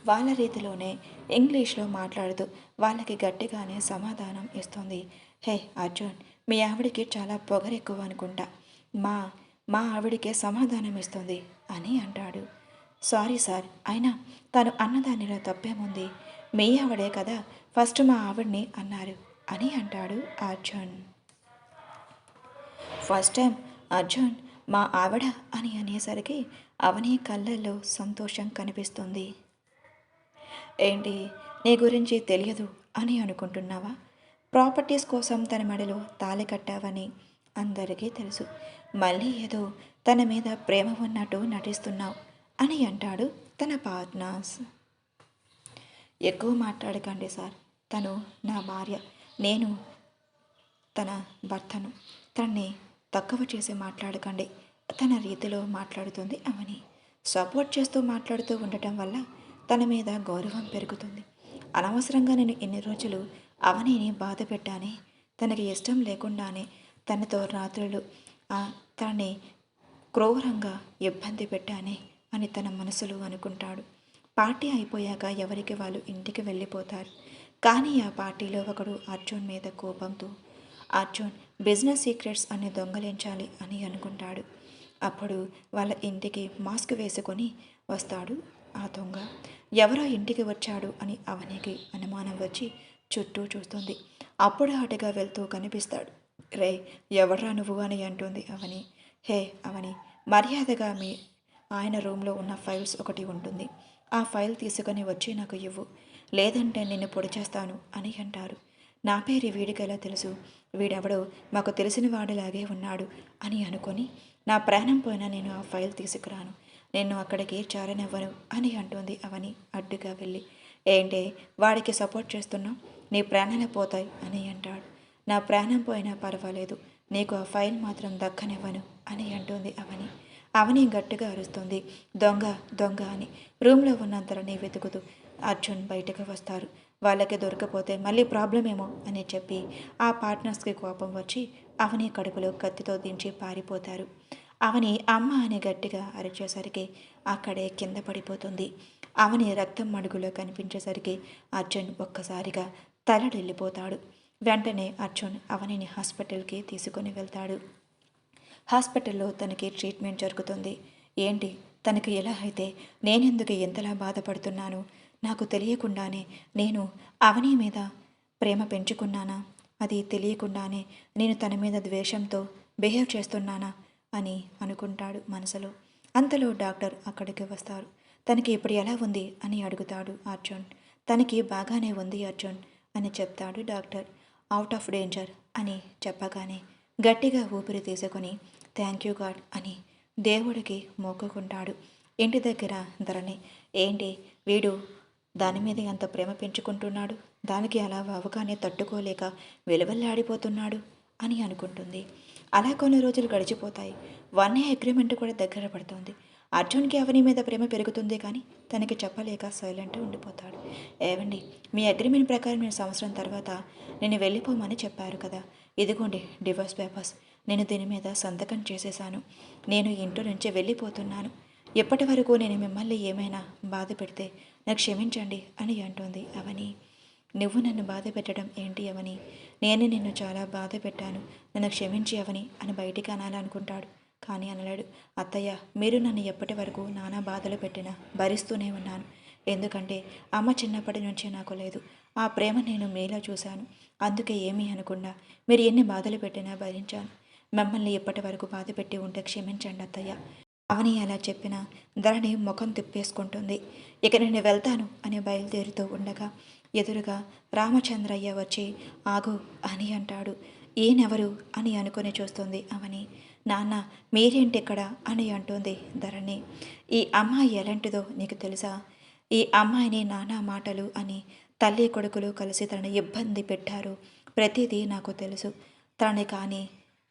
వాళ్ళ రీతిలోనే ఇంగ్లీష్లో మాట్లాడుతూ వాళ్ళకి గట్టిగానే సమాధానం ఇస్తుంది. హే అర్జున్, మీ ఆవిడికి చాలా పొగరెక్కువ అనుకుంటా. మా మా ఆవిడికే సమాధానం ఇస్తుంది అని అంటాడు. సారీ సార్, అయినా తను అన్నదానిలో తప్పేముంది? మీ ఆవిడే కదా ఫస్ట్ మా ఆవిడ్ని అన్నారు అని అంటాడు అర్జున్. ఫస్ట్ టైం అర్జున్ మా ఆవిడ అని అనేసరికి అవని కళ్ళల్లో సంతోషం కనిపిస్తుంది. ఏంటి, నీ గురించి తెలియదు అని అనుకుంటున్నావా? ప్రాపర్టీస్ కోసం తన మెడలో తాళి కట్టావని అందరికీ తెలుసు. మళ్ళీ ఏదో తన మీద ప్రేమ ఉన్నట్టు నటిస్తున్నావు అని అంటాడు తన పార్ట్నర్స్. ఎక్కువ మాట్లాడకండి సార్, తను నా భార్య, నేను తన భర్తను. తన్ని తక్కువ చేసి మాట్లాడకండి, తన రీతిలో మాట్లాడుతుంది అవని. సపోర్ట్ చేస్తూ మాట్లాడుతూ ఉండటం వల్ల తన మీద గౌరవం పెరుగుతుంది. అనవసరంగా నేను ఎన్ని రోజులు అవనిని బాధ పెట్టానే, తనకి ఇష్టం లేకుండానే తనతో రాత్రులు తనని క్రూరంగా ఇబ్బంది పెట్టానే అని తన మనసులో అనుకుంటాడు. పార్టీ అయిపోయాక ఎవరికి వాళ్ళు ఇంటికి వెళ్ళిపోతారు. కానీ ఆ పార్టీలో ఒకడు అర్జున్ మీద కోపంతో అర్జున్ బిజినెస్ సీక్రెట్స్ అన్ని దొంగలించాలి అని అనుకుంటాడు. అప్పుడు వాళ్ళ ఇంటికి మాస్క్ వేసుకొని వస్తాడు ఆ దొంగ. ఎవరో ఇంటికి వచ్చాడు అని అవనికి అనుమానం వచ్చి చుట్టూ చూస్తుంది. అప్పుడు అటుగా వెళ్తూ కనిపిస్తాడు. రే, ఎవడ్రా నువ్వు అని అంటుంది అవని. హే అవని, మర్యాదగా మీ ఆయన రూమ్లో ఉన్న ఫైల్స్ ఒకటి ఉంటుంది, ఆ ఫైల్ తీసుకొని వచ్చి నాకు ఇవ్వు, లేదంటే నిన్ను పొడి చేస్తాను అని అంటారు. నా పేరు వీడికి ఎలా తెలుసు? వీడెవడో మాకు తెలిసిన వాడిలాగే ఉన్నాడు అని అనుకొని నా ప్రాణం పోయినా నేను ఆ ఫైల్ తీసుకురాను, నేను అక్కడికి చేరనివ్వను అని అంటుంది అవని అడ్డుగా వెళ్ళి. ఏంటే వాడికి సపోర్ట్ చేస్తున్నావు? నీ ప్రాణాలు పోతాయి అని అంటాడు. నా ప్రాణం పోయినా పర్వాలేదు, నీకు ఆ ఫైల్ మాత్రం దక్కనివ్వను అని అంటుంది అవని. అవని గట్టిగా అరుస్తుంది, దొంగ దొంగ అని. రూమ్లో ఉన్నంతరని వెతుకుతూ అర్జున్ బయటకు వస్తారు. వాళ్ళకి దొరకపోతే మళ్ళీ ప్రాబ్లం ఏమో అని చెప్పి ఆ పార్ట్నర్స్కి కోపం వచ్చి అవని కడుపులో కత్తితో దించి పారిపోతారు. అవని అమ్మ అని గట్టిగా అరిచేసరికి అక్కడే కింద పడిపోతుంది. అవని రక్తం మడుగులో కనిపించేసరికి అర్జున్ ఒక్కసారిగా తలడిల్లిపోతాడు. వెంటనే అర్జున్ అవనిని హాస్పిటల్కి తీసుకొని వెళ్తాడు. హాస్పిటల్లో తనకి ట్రీట్మెంట్ జరుగుతుంది. ఏంటి, తనకి ఎలా అయితే నేనెందుకు ఎంతలా బాధపడుతున్నాను? నాకు తెలియకుండానే నేను అవని మీద ప్రేమ పెంచుకున్నానా? అది తెలియకుండానే నేను తన మీద ద్వేషంతో బిహేవ్ చేస్తున్నానా అని అనుకుంటాడు మనసులో. అంతలో డాక్టర్ అక్కడికి వస్తారు. తనకి ఇప్పుడు ఎలా ఉంది అని అడుగుతాడు అర్జున్. తనకి బాగానే ఉంది అర్జున్ అని చెప్తాడు డాక్టర్. అవుట్ ఆఫ్ డేంజర్ అని చెప్పగానే గట్టిగా ఊపిరి తీసుకొని థ్యాంక్ యూ గాడ్ అని దేవుడికి మొక్కుకుంటాడు. ఇంటి దగ్గర ధరణి, ఏంటి వీడు దాని మీద ఎంత ప్రేమ పెంచుకుంటున్నాడు, దానికి అలా అవగానే తట్టుకోలేక వెలువెల్లాడిపోతున్నాడు అని అనుకుంటుంది. అలా కొన్ని రోజులు గడిచిపోతాయి. 1 అగ్రిమెంట్ కూడా దగ్గర పడుతుంది. అర్జున్కి అవని మీద ప్రేమ పెరుగుతుంది కానీ తనకి చెప్పలేక సైలెంట్ ఉండిపోతాడు. ఏవండి, మీ అగ్రిమెంట్ ప్రకారం నేను సంవత్సరం తర్వాత నేను వెళ్ళిపోమని చెప్పారు కదా, ఇదిగోండి డివోర్స్ పేపర్స్, నేను దీని మీద సంతకం చేసేశాను, నేను ఇంటి నుంచి వెళ్ళిపోతున్నాను, ఎప్పటి వరకు నేను మిమ్మల్ని ఏమైనా బాధ పెడితే నాకు క్షమించండి అని అంటుంది అవని. నువ్వు నన్ను బాధ పెట్టడం ఏంటి అవని, నేను నిన్ను చాలా బాధ పెట్టాను, నన్ను క్షమించి అవని అని బయటికి అనాలనుకుంటాడు కానీ అనలేడు. అత్తయ్య, మీరు నన్ను ఎప్పటి వరకు నానా బాధలు పెట్టినా భరిస్తూనే ఉన్నాను, ఎందుకంటే అమ్మ చిన్నప్పటి నుంచి నాకు లేదు, ఆ ప్రేమ నేను మీలో చూశాను, అందుకే ఏమీ అనకుండా మీరు ఎన్ని బాధలు పెట్టినా భరించాను, మిమ్మల్ని ఇప్పటి వరకు బాధ పెట్టి ఉంటే క్షమించండి అత్తయ్య. అవని అలా చెప్పిన ధరణి ముఖం తిప్పేసుకుంటుంది. ఇక నేను వెళ్తాను అని బయలుదేరుతూ ఉండగా ఎదురుగా రామచంద్రయ్య వచ్చి ఆగు అని అంటాడు. ఈయనెవరు అని అనుకుని చూస్తుంది అవని. నాన్న, మీరేంటిక్కడ అని అంటుంది ధరణి. ఈ అమ్మాయి ఎలాంటిదో నీకు తెలుసా? ఈ అమ్మాయిని నానా మాటలు అని తల్లి కొడుకులు కలిసి తనని ఇబ్బంది పెట్టారు, ప్రతిదీ నాకు తెలుసు. తనని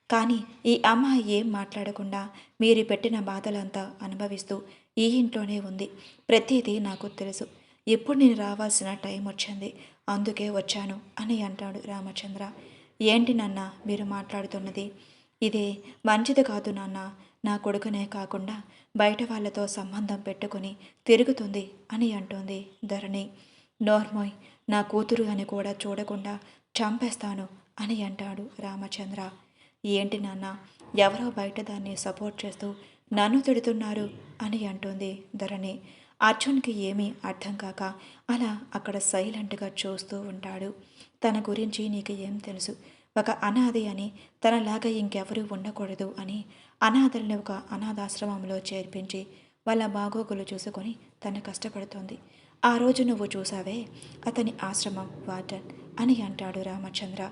కానీ ఈ అమ్మాయి ఏం మాట్లాడకుండా మీరు పెట్టిన బాధలంతా అనుభవిస్తూ ఈ ఇంట్లోనే ఉంది. ప్రతిదీ నాకు తెలుసు. ఇప్పుడు నేను రావాల్సిన టైం వచ్చింది. అందుకే వచ్చాను అని అంటాడు రామచంద్ర. ఏంటి నాన్న మీరు మాట్లాడుతున్నది? ఇదే మంచిది కాదు నాన్న. నా కొడుకునే కాకుండా బయట వాళ్ళతో సంబంధం పెట్టుకుని తిరుగుతుంది అని అంటుంది ధరణి. నోర్మోయ్, నా కూతురు అని కూడా చూడకుండా చంపేస్తాను అని అంటాడు రామచంద్ర. ఏంటి నాన్న, ఎవరో బయట దాన్ని సపోర్ట్ చేస్తూ నన్ను తిడుతున్నారు అని అంటుంది ధరణి. అర్జున్కి ఏమీ అర్థం కాక అలా అక్కడ సైలెంట్గా చూస్తూ ఉంటాడు. తన గురించి నీకు ఏం తెలుసు? ఒక అనాథి అని, తనలాగా ఇంకెవరూ ఉండకూడదు అని అనాథల్ని ఒక అనాథాశ్రమంలో చేర్పించి వాళ్ళ బాగోగులు చూసుకొని తను కష్టపడుతోంది. ఆ రోజు నువ్వు చూసావే, అతని ఆశ్రమం వార్డెన్ అని అంటాడు రామచంద్ర.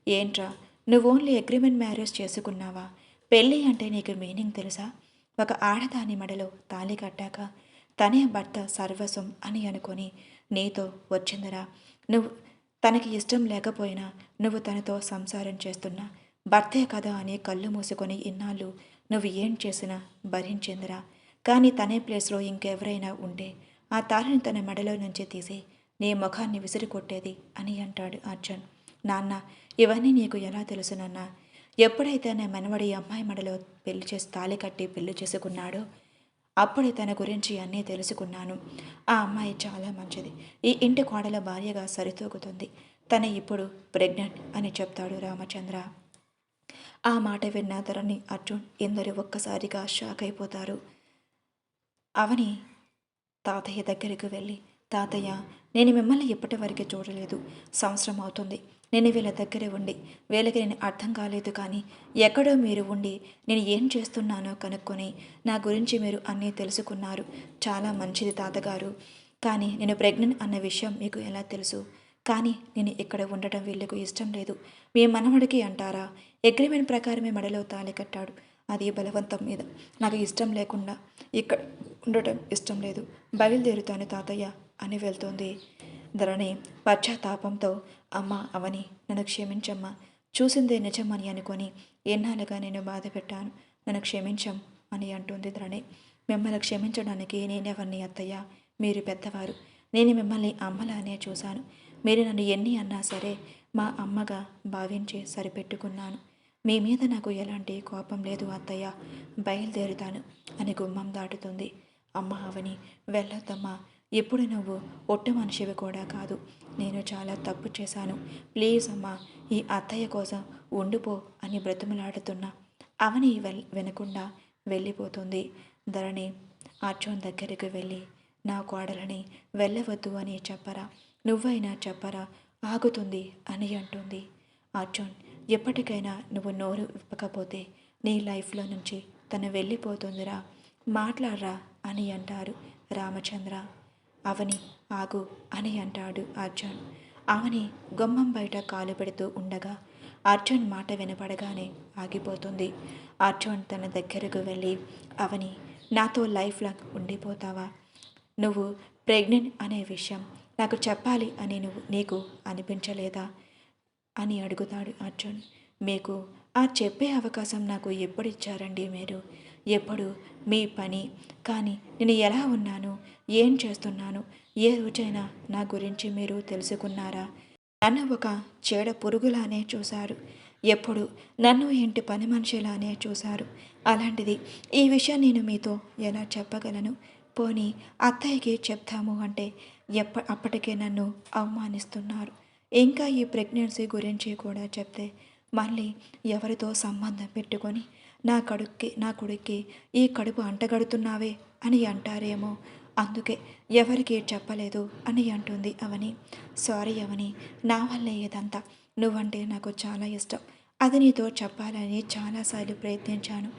ఏంట్రా, నువ్వు ఓన్లీ అగ్రిమెంట్ మ్యారేజ్ చేసుకున్నావా? పెళ్ళి అంటే నీకు మీనింగ్ తెలుసా? ఒక ఆడదాని మెడలో తాళి కట్టాక తనే భర్త సర్వస్వం అని అనుకొని నీతో వచ్చిందరా. నువ్వు తనకి ఇష్టం లేకపోయినా నువ్వు తనతో సంసారం చేస్తున్నా భర్తే కదా అని కళ్ళు మూసుకొని ఇన్నాళ్ళు నువ్వు ఏం చేసినా భరించిందిరా. కానీ తనే ప్లేస్లో ఇంకెవరైనా ఉంటే ఆ తాళిని తన మెడలో నుంచి తీసి నీ ముఖాన్ని విసిరి కొట్టేది అని అంటాడు అర్జున్. నాన్న, ఇవన్నీ నీకు ఎలా తెలుసు నాన్న? ఎప్పుడైతే నా మనవడి అమ్మాయి మెడలో పెళ్లి చేసి తాళి కట్టి పెళ్లి చేసుకున్నాడో అప్పుడే తన గురించి అన్నీ తెలుసుకున్నాను. ఆ అమ్మాయి చాలా మంచిది. ఈ ఇంటి కోడల భార్యగా సరితూగుతుంది. తన ఇప్పుడు ప్రెగ్నెంట్ అని చెప్తాడు రామచంద్ర. ఆ మాట విన్న ధరణి, అర్జున్ ఇందరు ఒక్కసారిగా షాక్ అయిపోతారు. అవని తాతయ్య దగ్గరికి వెళ్ళి, తాతయ్య, నేను మిమ్మల్ని ఇప్పటి వరకు చూడలేదు. సంవత్సరం అవుతుంది నేను వీళ్ళ దగ్గరే ఉండి. వీళ్ళకి నేను అర్థం కాలేదు, కానీ ఎక్కడో మీరు ఉండి నేను ఏం చేస్తున్నానో కనుక్కొని నా గురించి మీరు అన్నీ తెలుసుకున్నారు. చాలా మంచిది తాతగారు. కానీ నేను ప్రెగ్నెంట్ అన్న విషయం మీకు ఎలా తెలుసు? కానీ నేను ఇక్కడ ఉండటం వీళ్ళకు ఇష్టం లేదు. మీ మనవడికి అంటారా? అగ్రిమెంట్ ప్రకారమే మెడలో తాళి కట్టాడు, అది బలవంతం మీద. నాకు ఇష్టం లేకుండా ఇక్కడ ఉండటం ఇష్టం లేదు. బయలుదేరుతాను తాతయ్య అని వెళ్తుంది ధరణి పశ్చాత్తాపంతో. అమ్మ అవని, నన్ను క్షమించమ్మా. చూసిందే నిజమని అనుకొని ఎన్నాళ్ళుగా నేను బాధ పెట్టాను. నన్ను క్షమించం అని అంటుంది ధరణి. మిమ్మల్ని క్షమించడానికి నేనెవరిని అత్తయ్య? మీరు పెద్దవారు. నేను మిమ్మల్ని అమ్మలానే చూశాను. మీరు నన్ను ఎన్ని అన్నా సరే మా అమ్మగా భావించి సరిపెట్టుకున్నాను. మీ మీద నాకు ఎలాంటి కోపం లేదు అత్తయ్య. బయలుదేరుతాను అని గుమ్మం దాటుతుంది. అమ్మ అవని, వెళ్ళొద్దమ్మా. ఇప్పుడు నువ్వు ఒట్టు మనిషివి కూడా కాదు. నేను చాలా తప్పు చేశాను. ప్లీజ్ అమ్మా, ఈ అత్తయ్య కోసం ఉండిపో అని బ్రతిమలాడుతున్నా అవని వినకుండా వెళ్ళిపోతుంది. ధరణి అర్జున్ దగ్గరికి వెళ్ళి, నా కోడలని వెళ్ళవద్దు అని చెప్పరా, నువ్వైనా చెప్పరా, ఆగుతుంది అని అంటుంది. అర్జున్, ఎప్పటికైనా నువ్వు నోరు విప్పకపోతే నీ లైఫ్లో నుంచి తను వెళ్ళిపోతుందిరా, మాట్లాడరా అని అంటారు రామచంద్ర. అవని, ఆగు అని అంటాడు అర్జున్. అవని గుమ్మం బయట కాలు పెడుతూ ఉండగా అర్జున్ మాట వినపడగానే ఆగిపోతుంది. అర్జున్ తన దగ్గరకు వెళ్ళి, అవని, నాతో లైఫ్ లాంగ్ ఉండిపోతావా? నువ్వు ప్రెగ్నెంట్ అనే విషయం నాకు చెప్పాలి అని నీకు అనిపించలేదా అని అడుగుతాడు అర్జున్. మీకు ఆ చెప్పే అవకాశం నాకు ఎప్పుడు ఇచ్చారండి మీరు? ఎప్పుడు మీ పని. కానీ నేను ఎలా ఉన్నాను, ఏం చేస్తున్నాను, ఏ రోజైనా నా గురించి మీరు తెలుసుకున్నారా? నన్ను ఒక చీడ పురుగులానే చూశారు. ఎప్పుడు నన్ను ఇంటి పని మనిషిలానే చూశారు. అలాంటిది ఈ విషయం నేను మీతో ఎలా చెప్పగలను? పోనీ అత్తయ్యకి చెప్తాము అంటే అప్పటికే నన్ను అవమానిస్తున్నారు. ఇంకా ఈ ప్రెగ్నెన్సీ గురించి కూడా చెప్తే మళ్ళీ ఎవరితో సంబంధం పెట్టుకొని నా కొడుక్కి ఈ కడుపు అంటగడుతున్నావే అని అంటారేమో. అందుకే ఎవరికి చెప్పలేదు అని అంటుంది అవని. సారీ అవని, నా వల్లే ఇదంతా. నువ్వంటే నాకు చాలా ఇష్టం. అది నీతో చెప్పాలని చాలాసార్లు ప్రయత్నించాను,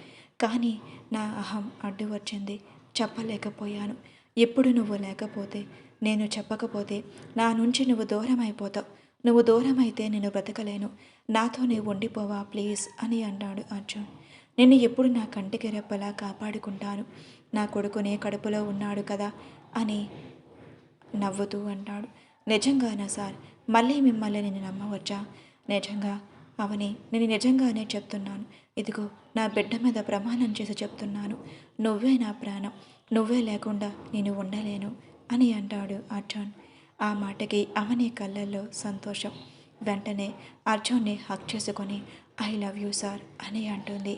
కానీ నా అహం అడ్డు వచ్చింది, చెప్పలేకపోయాను. ఇప్పుడు నువ్వు లేకపోతే, నేను చెప్పకపోతే నా నుంచి నువ్వు దూరం అయిపోతావు. నువ్వు దూరం అయితే నేను బ్రతకలేను. నాతో నీవు ఉండిపోవా ప్లీజ్ అని అన్నాడు అర్జున్. నేను ఎప్పుడు నా కంటికి రెప్పలా కాపాడుకుంటాను. నా కొడుకునే కడుపులో ఉన్నాడు కదా అని నవ్వుతూ అంటాడు. నిజంగానా సార్? మళ్ళీ మిమ్మల్ని నేను నమ్మవచ్చా? నిజంగా అవని, నేను నిజంగానే చెప్తున్నాను. ఇదిగో నా బిడ్డ మీద ప్రమాణం చేసి చెప్తున్నాను. నువ్వే నా ప్రాణం. నువ్వే లేకుండా నేను ఉండలేను అని అంటాడు అర్జున్. ఆ మాటకి అవని కళ్ళల్లో సంతోషం. వెంటనే అర్జున్ని హక్ చేసుకొని ఐ లవ్ యూ సార్ అని అంటుంది.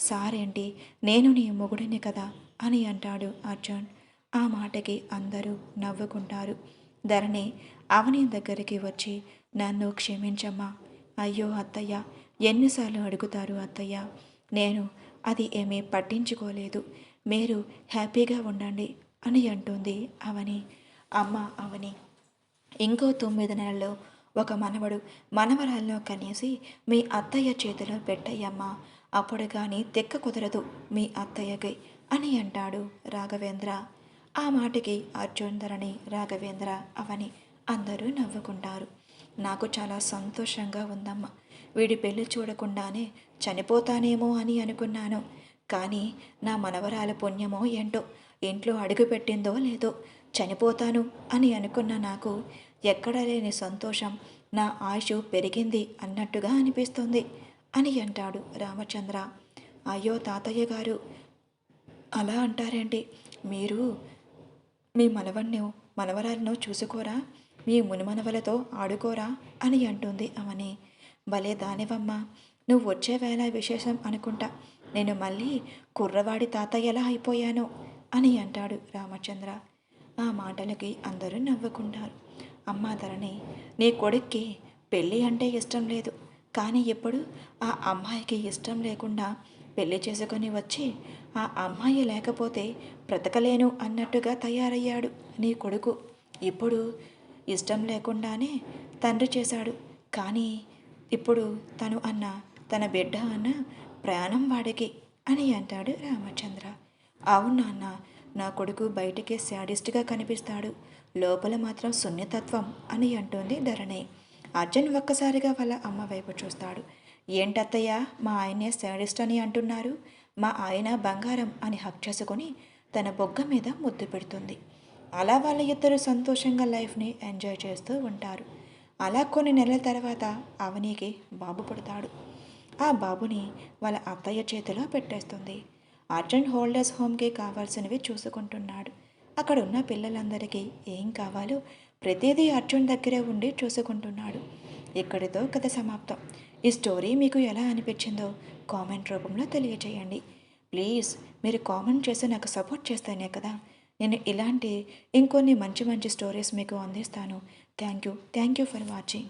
సార్ ఏంటి, నేను నీ మొగుడిని కదా అని అంటాడు అర్జున్. ఆ మాటకి అందరూ నవ్వుకుంటారు. ధరణి అవని దగ్గరికి వచ్చి నన్ను క్షమించమ్మా. అయ్యో అత్తయ్య, ఎన్నిసార్లు అడుగుతారు అత్తయ్య, నేను అది ఏమీ పట్టించుకోలేదు. మీరు హ్యాపీగా ఉండండి అని అంటుంది అవని. అమ్మ అవని, ఇంకో 9 నెలల్లో ఒక మనవడు మనవరాల్లో కనేసి మీ అత్తయ్య చేతిలో పెట్టయ్యమ్మా. అప్పుడు కానీ తెక్క కుదరదు మీ అత్తయ్యకి అని అంటాడు రాఘవేంద్ర. ఆ మాటకి అర్జున్, ధరణి, రాఘవేంద్ర, అవని అందరూ నవ్వుకుంటారు. నాకు చాలా సంతోషంగా ఉందమ్మా. వీడి పెళ్లి చూడకుండానే చనిపోతానేమో అని అనుకున్నాను. కానీ నా మనవరాల పుణ్యమో ఏంటో ఇంట్లో అడుగుపెట్టిందో లేదో చనిపోతాను అని అనుకున్న నాకు ఎక్కడ లేని సంతోషం, నా ఆయుష్ పెరిగింది అన్నట్టుగా అనిపిస్తుంది అని అంటాడు రామచంద్ర. అయ్యో తాతయ్య గారు, అలా అంటారేంటి? మీరు మీ మనవరాలను చూసుకోరా? మీ మునిమనవలతో ఆడుకోరా అని అంటుంది అవని. భలే దానివమ్మా, నువ్వు వచ్చే వేళ విశేషం అనుకుంటా. నేను మళ్ళీ కుర్రవాడి తాతయ్యలా అయిపోయాను అని అంటాడు రామచంద్ర. ఆ మాటలకి అందరూ నవ్వుకుంటారు. అమ్మా ధరణి, నీ కొడుక్కి పెళ్ళి అంటే ఇష్టం లేదు, కానీ ఇప్పుడు ఆ అమ్మాయికి ఇష్టం లేకుండా పెళ్లి చేసుకొని వచ్చి ఆ అమ్మాయి లేకపోతే బ్రతకలేను అన్నట్టుగా తయారయ్యాడు నీ కొడుకు. ఇప్పుడు ఇష్టం లేకుండానే తండ్రి చేశాడు, కానీ ఇప్పుడు తను అన్న, తన బిడ్డ అన్న ప్రాణం వాడికి అని అంటాడు రామచంద్ర. అవును నాన్న, నా కొడుకు బయటికి శాడిస్ట్గా కనిపిస్తాడు, లోపల మాత్రం సున్నితత్వం అని అంటుంది ధరణి. అర్జున్ ఒక్కసారిగా వాళ్ళ అమ్మ వైపు చూస్తాడు. ఏంటత్తయ్య, మా ఆయనే శాడిస్ట్ అని అంటున్నారు? మా ఆయన బంగారం అని హక్ చేసుకొని తన బొగ్గ మీద ముద్దు పెడుతుంది. అలా వాళ్ళ ఇద్దరు సంతోషంగా లైఫ్ని ఎంజాయ్ చేస్తూ ఉంటారు. అలా కొన్ని నెలల తర్వాత అవనికి బాబు పుడతాడు. ఆ బాబుని వాళ్ళ అత్తయ్య చేతిలో పెట్టేస్తుంది. అర్జున్ హోల్డర్స్ హోమ్కి కావాల్సినవి చూసుకుంటున్నాడు. అక్కడ ఉన్న పిల్లలందరికీ ఏం కావాలో ప్రతిదీ అర్జున్ దగ్గరే ఉండి చూసుకుంటున్నాడు. ఇక్కడితో కథ సమాప్తం. ఈ స్టోరీ మీకు ఎలా అనిపించిందో కామెంట్ రూపంలో తెలియజేయండి. ప్లీజ్ మీరు కామెంట్ చేసి నాకు సపోర్ట్ చేస్తేనే కదా నేను ఇలాంటి ఇంకొన్ని మంచి మంచి స్టోరీస్ మీకు అందిస్తాను. Thank you for watching.